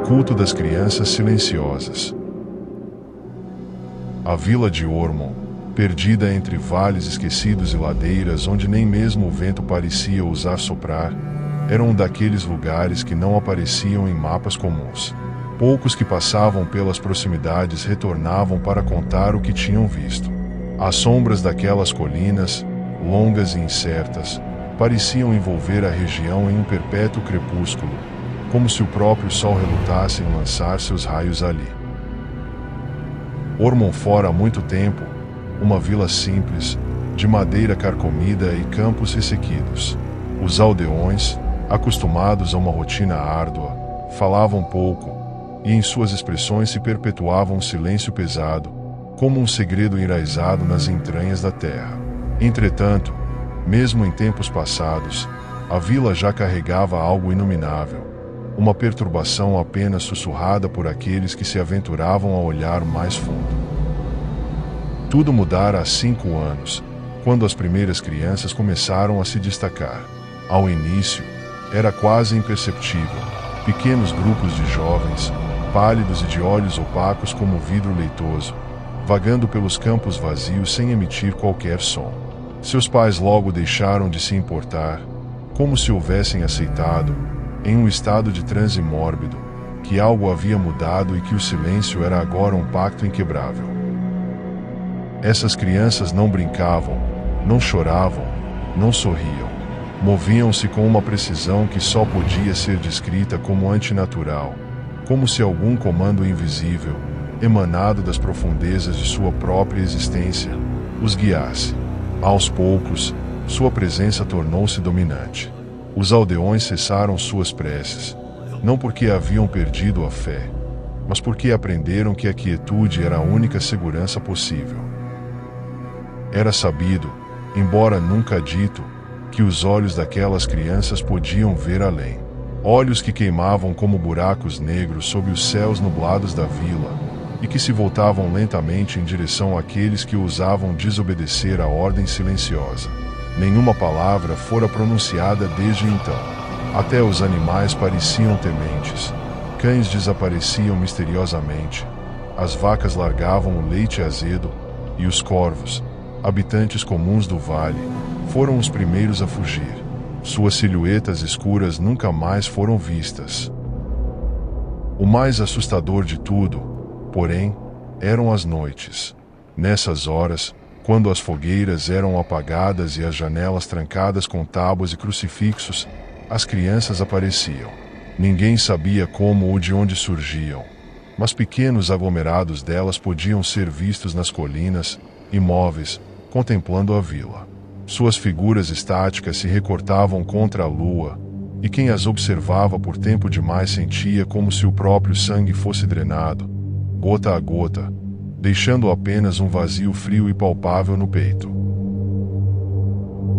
culto das crianças silenciosas. A vila de Ormond, perdida entre vales esquecidos e ladeiras onde nem mesmo o vento parecia ousar soprar, era um daqueles lugares que não apareciam em mapas comuns. Poucos que passavam pelas proximidades retornavam para contar o que tinham visto. As sombras daquelas colinas, longas e incertas, pareciam envolver a região em um perpétuo crepúsculo, como se o próprio sol relutasse em lançar seus raios ali. Ormond fora há muito tempo, uma vila simples, de madeira carcomida e campos ressequidos. Os aldeões, acostumados a uma rotina árdua, falavam pouco, e em suas expressões se perpetuava um silêncio pesado, como um segredo enraizado nas entranhas da terra. Entretanto, mesmo em tempos passados, a vila já carregava algo inominável, uma perturbação apenas sussurrada por aqueles que se aventuravam a olhar mais fundo. Tudo mudara há 5 anos, quando as primeiras crianças começaram a se destacar. Ao início, era quase imperceptível, pequenos grupos de jovens, pálidos e de olhos opacos como vidro leitoso, vagando pelos campos vazios sem emitir qualquer som. Seus pais logo deixaram de se importar, como se houvessem aceitado, em um estado de transe mórbido, que algo havia mudado e que o silêncio era agora um pacto inquebrável. Essas crianças não brincavam, não choravam, não sorriam. Moviam-se com uma precisão que só podia ser descrita como antinatural, como se algum comando invisível, emanado das profundezas de sua própria existência, os guiasse. Aos poucos, sua presença tornou-se dominante. Os aldeões cessaram suas preces, não porque haviam perdido a fé, mas porque aprenderam que a quietude era a única segurança possível. Era sabido, embora nunca dito, que os olhos daquelas crianças podiam ver além. Olhos que queimavam como buracos negros sob os céus nublados da vila, e que se voltavam lentamente em direção àqueles que ousavam desobedecer à ordem silenciosa. Nenhuma palavra fora pronunciada desde então. Até os animais pareciam tementes. Cães desapareciam misteriosamente. As vacas largavam o leite azedo, e os corvos, habitantes comuns do vale, foram os primeiros a fugir. Suas silhuetas escuras nunca mais foram vistas. O mais assustador de tudo, porém, eram as noites. Nessas horas, quando as fogueiras eram apagadas e as janelas trancadas com tábuas e crucifixos, as crianças apareciam. Ninguém sabia como ou de onde surgiam, mas pequenos aglomerados delas podiam ser vistos nas colinas, imóveis, contemplando a vila. Suas figuras estáticas se recortavam contra a lua, e quem as observava por tempo demais sentia como se o próprio sangue fosse drenado, gota a gota, deixando apenas um vazio frio e palpável no peito.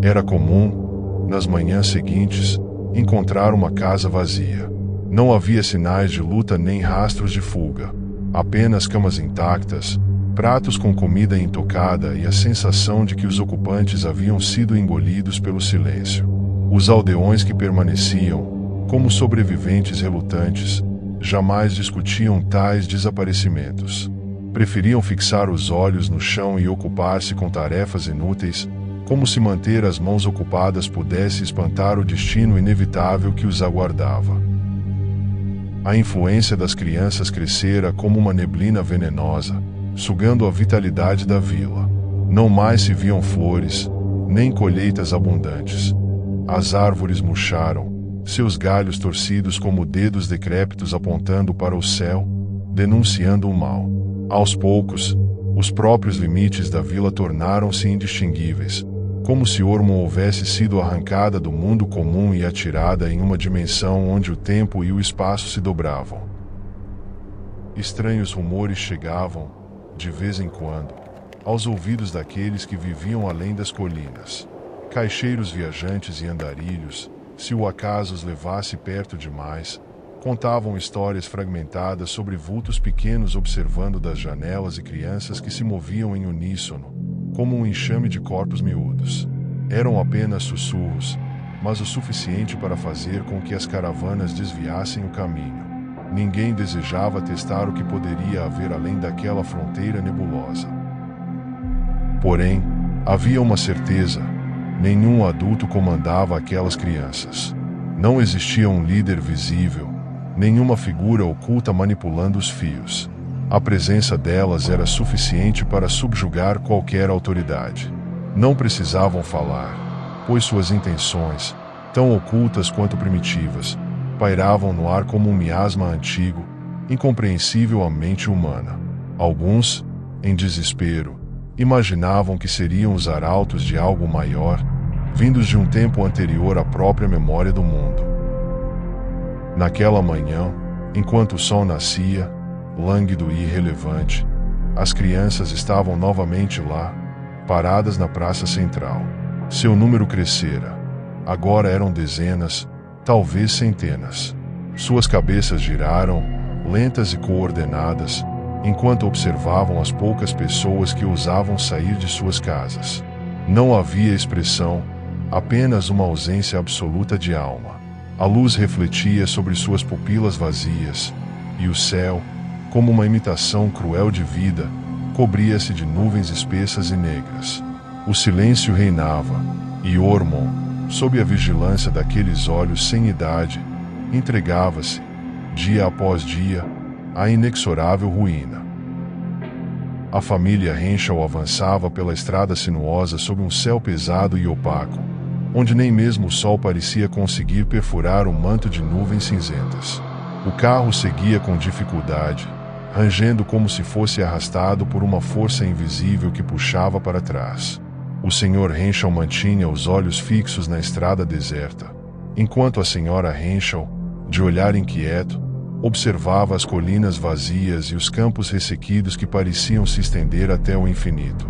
Era comum, nas manhãs seguintes, encontrar uma casa vazia. Não havia sinais de luta nem rastros de fuga, apenas camas intactas, pratos com comida intocada e a sensação de que os ocupantes haviam sido engolidos pelo silêncio. Os aldeões que permaneciam, como sobreviventes relutantes, jamais discutiam tais desaparecimentos. Preferiam fixar os olhos no chão e ocupar-se com tarefas inúteis, como se manter as mãos ocupadas pudesse espantar o destino inevitável que os aguardava. A influência das crianças crescera como uma neblina venenosa, sugando a vitalidade da vila. Não mais se viam flores, nem colheitas abundantes. As árvores murcharam, seus galhos torcidos como dedos decrépitos apontando para o céu, denunciando o mal. Aos poucos, os próprios limites da vila tornaram-se indistinguíveis, como se Ormond houvesse sido arrancada do mundo comum e atirada em uma dimensão onde o tempo e o espaço se dobravam. Estranhos rumores chegavam, de vez em quando, aos ouvidos daqueles que viviam além das colinas. Caixeiros viajantes e andarilhos, se o acaso os levasse perto demais, contavam histórias fragmentadas sobre vultos pequenos observando das janelas e crianças que se moviam em uníssono, como um enxame de corpos miúdos. Eram apenas sussurros, mas o suficiente para fazer com que as caravanas desviassem o caminho. Ninguém desejava testar o que poderia haver além daquela fronteira nebulosa. Porém, havia uma certeza: nenhum adulto comandava aquelas crianças. Não existia um líder visível, nenhuma figura oculta manipulando os fios. A presença delas era suficiente para subjugar qualquer autoridade. Não precisavam falar, pois suas intenções, tão ocultas quanto primitivas, pairavam no ar como um miasma antigo, incompreensível à mente humana. Alguns, em desespero, imaginavam que seriam os arautos de algo maior, vindos de um tempo anterior à própria memória do mundo. Naquela manhã, enquanto o sol nascia, lânguido e irrelevante, as crianças estavam novamente lá, paradas na praça central. Seu número crescera. Agora eram dezenas, talvez centenas. Suas cabeças giraram, lentas e coordenadas, enquanto observavam as poucas pessoas que ousavam sair de suas casas. Não havia expressão, apenas uma ausência absoluta de alma. A luz refletia sobre suas pupilas vazias, e o céu, como uma imitação cruel de vida, cobria-se de nuvens espessas e negras. O silêncio reinava, e Ormond, sob a vigilância daqueles olhos sem idade, entregava-se, dia após dia, à inexorável ruína. A família Henschel avançava pela estrada sinuosa sob um céu pesado e opaco, onde nem mesmo o sol parecia conseguir perfurar o manto de nuvens cinzentas. O carro seguia com dificuldade, rangendo como se fosse arrastado por uma força invisível que puxava para trás. O Sr. Henschel mantinha os olhos fixos na estrada deserta, enquanto a Sra. Henschel, de olhar inquieto, observava as colinas vazias e os campos ressequidos que pareciam se estender até o infinito.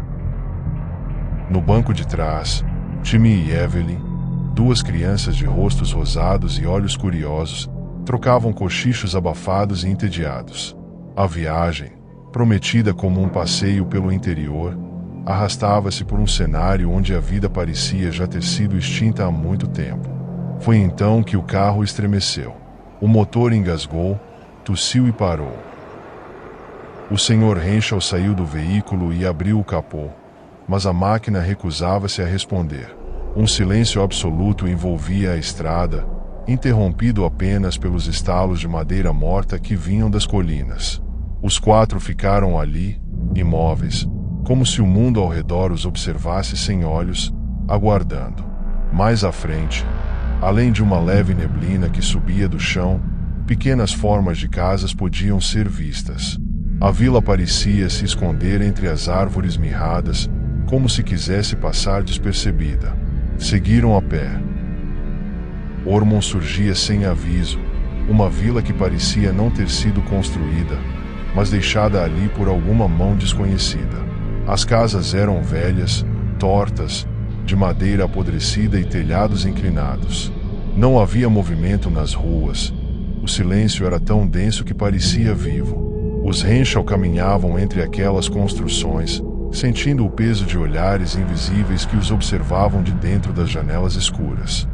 No banco de trás, Timmy e Evelyn, duas crianças de rostos rosados e olhos curiosos, trocavam cochichos abafados e entediados. A viagem, prometida como um passeio pelo interior, arrastava-se por um cenário onde a vida parecia já ter sido extinta há muito tempo. Foi então que o carro estremeceu. O motor engasgou, tossiu e parou. O Sr. Henschel saiu do veículo e abriu o capô, mas a máquina recusava-se a responder. Um silêncio absoluto envolvia a estrada, interrompido apenas pelos estalos de madeira morta que vinham das colinas. Os quatro ficaram ali, imóveis, como se o mundo ao redor os observasse sem olhos, aguardando. Mais à frente, além de uma leve neblina que subia do chão, pequenas formas de casas podiam ser vistas. A vila parecia se esconder entre as árvores mirradas, como se quisesse passar despercebida. Seguiram a pé. Ormond surgia sem aviso, uma vila que parecia não ter sido construída, mas deixada ali por alguma mão desconhecida. As casas eram velhas, tortas, de madeira apodrecida e telhados inclinados. Não havia movimento nas ruas. O silêncio era tão denso que parecia vivo. Os Henschel caminhavam entre aquelas construções, sentindo o peso de olhares invisíveis que os observavam de dentro das janelas escuras.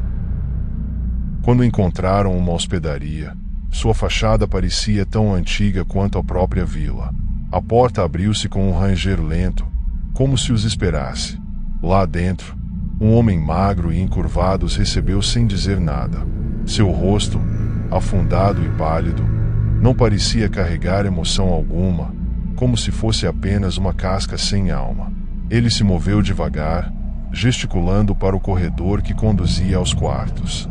Quando encontraram uma hospedaria, sua fachada parecia tão antiga quanto a própria vila. A porta abriu-se com um ranger lento, como se os esperasse. Lá dentro, um homem magro e encurvado os recebeu sem dizer nada. Seu rosto, afundado e pálido, não parecia carregar emoção alguma, como se fosse apenas uma casca sem alma. Ele se moveu devagar, gesticulando para o corredor que conduzia aos quartos.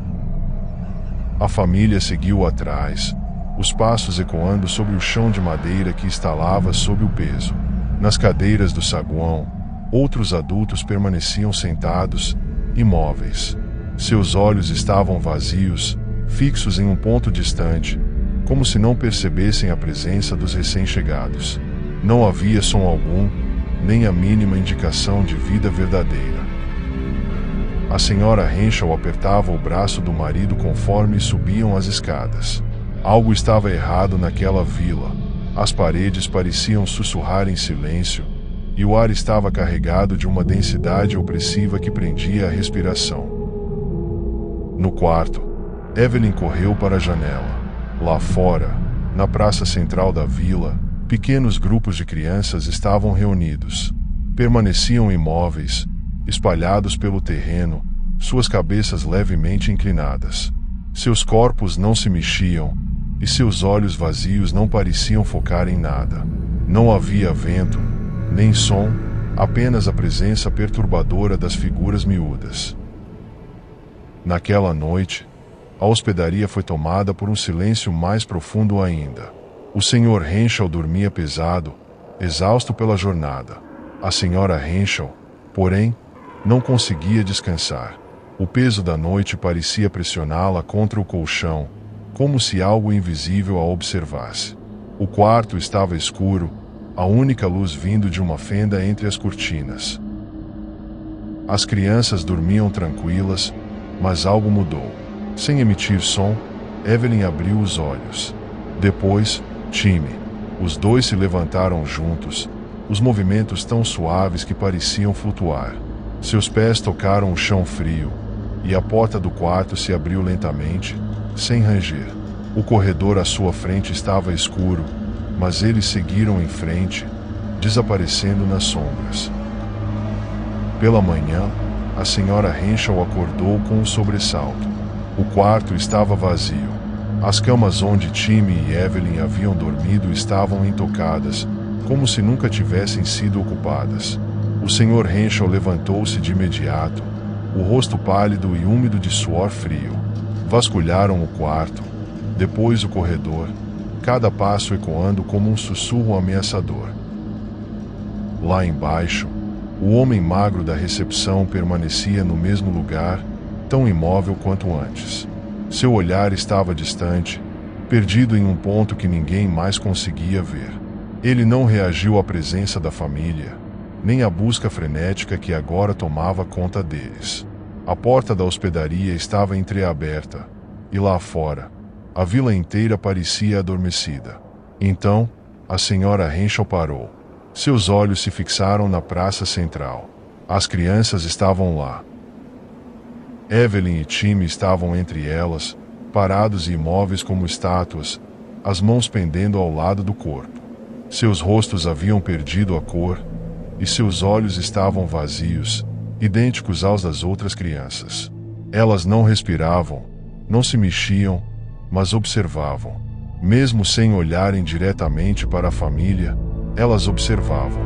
A família seguiu atrás, os passos ecoando sobre o chão de madeira que estalava sob o peso. Nas cadeiras do saguão, outros adultos permaneciam sentados, imóveis. Seus olhos estavam vazios, fixos em um ponto distante, como se não percebessem a presença dos recém-chegados. Não havia som algum, nem a mínima indicação de vida verdadeira. A Sra. Henschel apertava o braço do marido conforme subiam as escadas. Algo estava errado naquela vila. As paredes pareciam sussurrar em silêncio, e o ar estava carregado de uma densidade opressiva que prendia a respiração. No quarto, Evelyn correu para a janela. Lá fora, Na praça central da vila, pequenos grupos de crianças estavam reunidos. Permaneciam imóveis, espalhados pelo terreno, suas cabeças levemente inclinadas. Seus corpos não se mexiam, e seus olhos vazios não pareciam focar em nada. Não havia vento, nem som, apenas a presença perturbadora das figuras miúdas. Naquela noite, a hospedaria foi tomada por um silêncio mais profundo ainda. O Sr. Henschel dormia pesado, exausto pela jornada. A Sra. Henschel, porém, não conseguia descansar. O peso da noite parecia pressioná-la contra o colchão, como se algo invisível a observasse. O quarto estava escuro, a única luz vindo de uma fenda entre as cortinas. As crianças dormiam tranquilas, mas algo mudou. Sem emitir som, Evelyn abriu os olhos. Depois, Timmy. Os dois se levantaram juntos, os movimentos tão suaves que pareciam flutuar. Seus pés tocaram o chão frio, e a porta do quarto se abriu lentamente, sem ranger. O corredor à sua frente estava escuro, mas eles seguiram em frente, desaparecendo nas sombras. Pela manhã, a Sra. Henschel acordou com um sobressalto. O quarto estava vazio. As camas onde Timmy e Evelyn haviam dormido estavam intocadas, como se nunca tivessem sido ocupadas. O Sr. Henschel levantou-se de imediato, o rosto pálido e úmido de suor frio. Vasculharam o quarto, depois o corredor, cada passo ecoando como um sussurro ameaçador. Lá embaixo, o homem magro da recepção permanecia no mesmo lugar, tão imóvel quanto antes. Seu olhar estava distante, perdido em um ponto que ninguém mais conseguia ver. Ele não reagiu à presença da família, nem à busca frenética que agora tomava conta deles. A porta da hospedaria estava entreaberta, e lá fora, a vila inteira parecia adormecida. Então, a Sra. Henschel parou. Seus olhos se fixaram na praça central. As crianças estavam lá. Evelyn e Timmy estavam entre elas, parados e imóveis como estátuas, as mãos pendendo ao lado do corpo. Seus rostos haviam perdido a cor, e seus olhos estavam vazios, idênticos aos das outras crianças. Elas não respiravam, não se mexiam, mas observavam. Mesmo sem olharem diretamente para a família, elas observavam.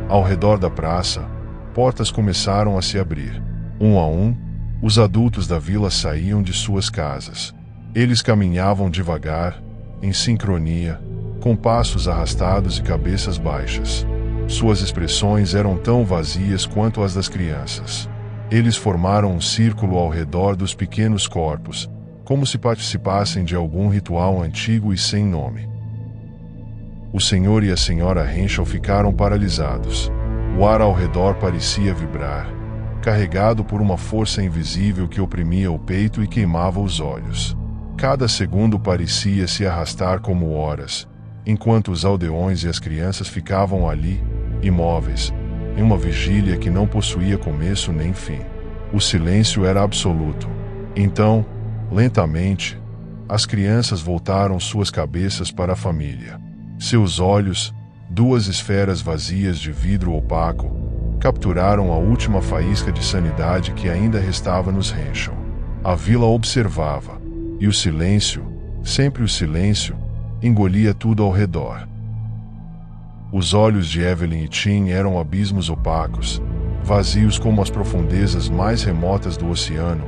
Ao redor da praça, portas começaram a se abrir. Um a um, os adultos da vila saíam de suas casas. Eles caminhavam devagar, em sincronia, com passos arrastados e cabeças baixas. Suas expressões eram tão vazias quanto as das crianças. Eles formaram um círculo ao redor dos pequenos corpos, como se participassem de algum ritual antigo e sem nome. O senhor e a Sra. Henschel ficaram paralisados. O ar ao redor parecia vibrar, carregado por uma força invisível que oprimia o peito e queimava os olhos. Cada segundo parecia se arrastar como horas, enquanto os aldeões e as crianças ficavam ali, imóveis, em uma vigília que não possuía começo nem fim. O silêncio era absoluto. Então, lentamente, as crianças voltaram suas cabeças para a família. Seus olhos, duas esferas vazias de vidro opaco, capturaram a última faísca de sanidade que ainda restava nos Henschel. A vila observava, e o silêncio, sempre o silêncio, engolia tudo ao redor. Os olhos de Evelyn e Tim eram abismos opacos, vazios como as profundezas mais remotas do oceano,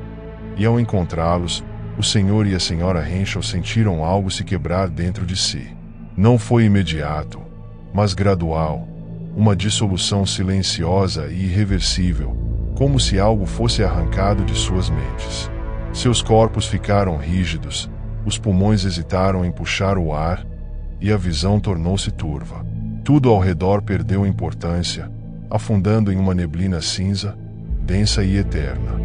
e ao encontrá-los, o senhor e a Sra. Henschel sentiram algo se quebrar dentro de si. Não foi imediato, mas gradual, uma dissolução silenciosa e irreversível, como se algo fosse arrancado de suas mentes. Seus corpos ficaram rígidos, os pulmões hesitaram em puxar o ar, e a visão tornou-se turva. Tudo ao redor perdeu importância, afundando em uma neblina cinza, densa e eterna.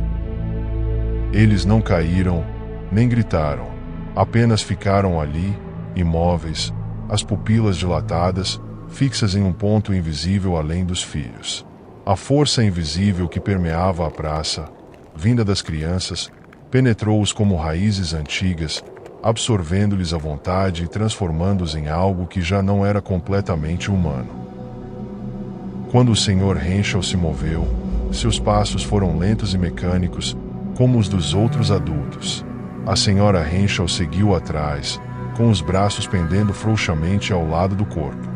Eles não caíram, nem gritaram, apenas ficaram ali, imóveis, as pupilas dilatadas, fixas em um ponto invisível além dos filhos. A força invisível que permeava a praça, vinda das crianças, penetrou-os como raízes antigas, absorvendo-lhes a vontade e transformando-os em algo que já não era completamente humano. Quando o Sr. Henschel se moveu, seus passos foram lentos e mecânicos, como os dos outros adultos. A Sra. Henschel seguiu atrás, com os braços pendendo frouxamente ao lado do corpo.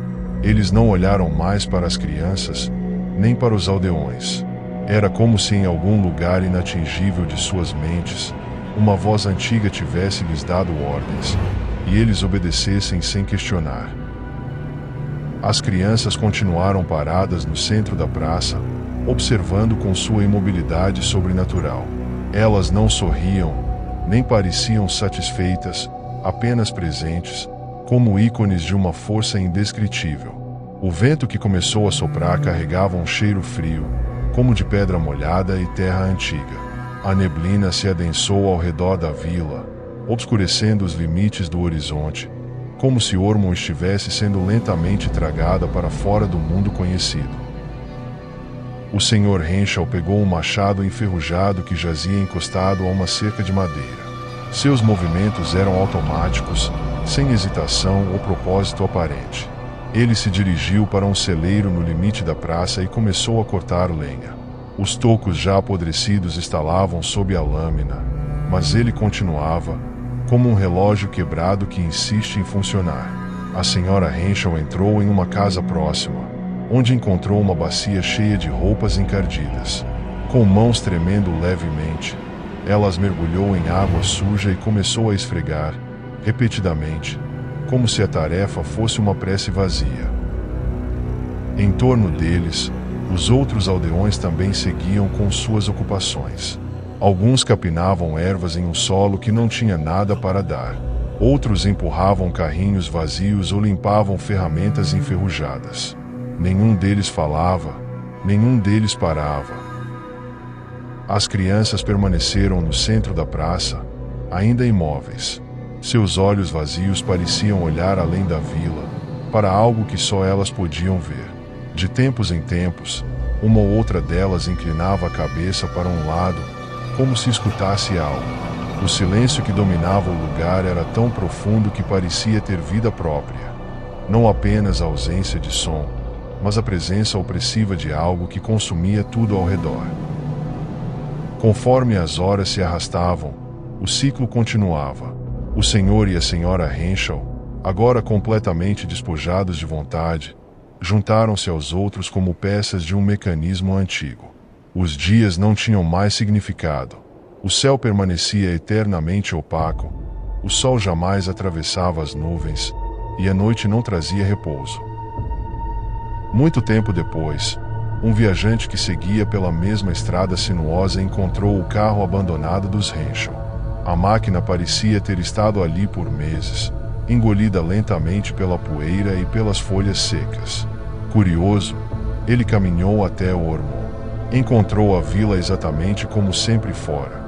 Eles não olharam mais para as crianças, nem para os aldeões. Era como se em algum lugar inatingível de suas mentes, uma voz antiga tivesse lhes dado ordens, e eles obedecessem sem questionar. As crianças continuaram paradas no centro da praça, observando com sua imobilidade sobrenatural. Elas não sorriam, nem pareciam satisfeitas, apenas presentes, como ícones de uma força indescritível. O vento que começou a soprar carregava um cheiro frio, como de pedra molhada e terra antiga. A neblina se adensou ao redor da vila, obscurecendo os limites do horizonte, como se Ormond estivesse sendo lentamente tragada para fora do mundo conhecido. O Sr. Henschel pegou um machado enferrujado que jazia encostado a uma cerca de madeira. Seus movimentos eram automáticos, sem hesitação ou propósito aparente. Ele se dirigiu para um celeiro no limite da praça e começou a cortar lenha. Os tocos já apodrecidos estalavam sob a lâmina, mas ele continuava, como um relógio quebrado que insiste em funcionar. A Sra. Henschel entrou em uma casa próxima, onde encontrou uma bacia cheia de roupas encardidas. Com mãos tremendo levemente, ela as mergulhou em água suja e começou a esfregar, repetidamente, como se a tarefa fosse uma prece vazia. Em torno deles, os outros aldeões também seguiam com suas ocupações. Alguns capinavam ervas em um solo que não tinha nada para dar. Outros empurravam carrinhos vazios ou limpavam ferramentas enferrujadas. Nenhum deles falava, nenhum deles parava. As crianças permaneceram no centro da praça, ainda imóveis. Seus olhos vazios pareciam olhar além da vila, para algo que só elas podiam ver. De tempos em tempos, uma ou outra delas inclinava a cabeça para um lado, como se escutasse algo. O silêncio que dominava o lugar era tão profundo que parecia ter vida própria. Não apenas a ausência de som, mas a presença opressiva de algo que consumia tudo ao redor. Conforme as horas se arrastavam, o ciclo continuava. O Sr. e a Sra. Henschel, agora completamente despojados de vontade, juntaram-se aos outros como peças de um mecanismo antigo. Os dias não tinham mais significado. O céu permanecia eternamente opaco, o sol jamais atravessava as nuvens, e a noite não trazia repouso. Muito tempo depois, um viajante que seguia pela mesma estrada sinuosa encontrou o carro abandonado dos Henschel. A máquina parecia ter estado ali por meses, engolida lentamente pela poeira e pelas folhas secas. Curioso, ele caminhou até Ormond. Encontrou a vila exatamente como sempre fora.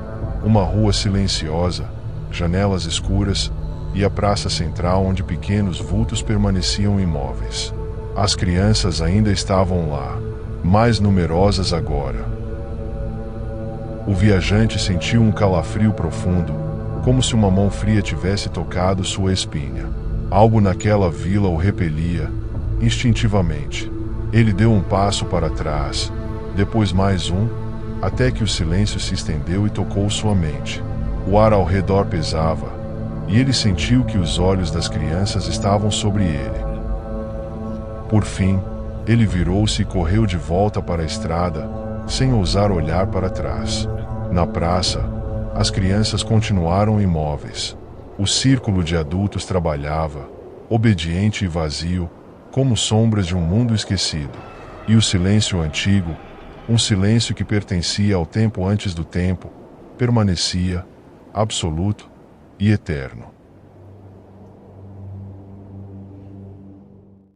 Uma rua silenciosa, janelas escuras e a praça central onde pequenos vultos permaneciam imóveis. As crianças ainda estavam lá, mais numerosas agora. O viajante sentiu um calafrio profundo, como se uma mão fria tivesse tocado sua espinha. Algo naquela vila o repelia, instintivamente. Ele deu um passo para trás, depois mais um, até que o silêncio se estendeu e tocou sua mente. O ar ao redor pesava, e ele sentiu que os olhos das crianças estavam sobre ele. Por fim, ele virou-se e correu de volta para a estrada, sem ousar olhar para trás. Na praça, as crianças continuaram imóveis. O círculo de adultos trabalhava, obediente e vazio, como sombras de um mundo esquecido. E o silêncio antigo, um silêncio que pertencia ao tempo antes do tempo, permanecia, absoluto e eterno.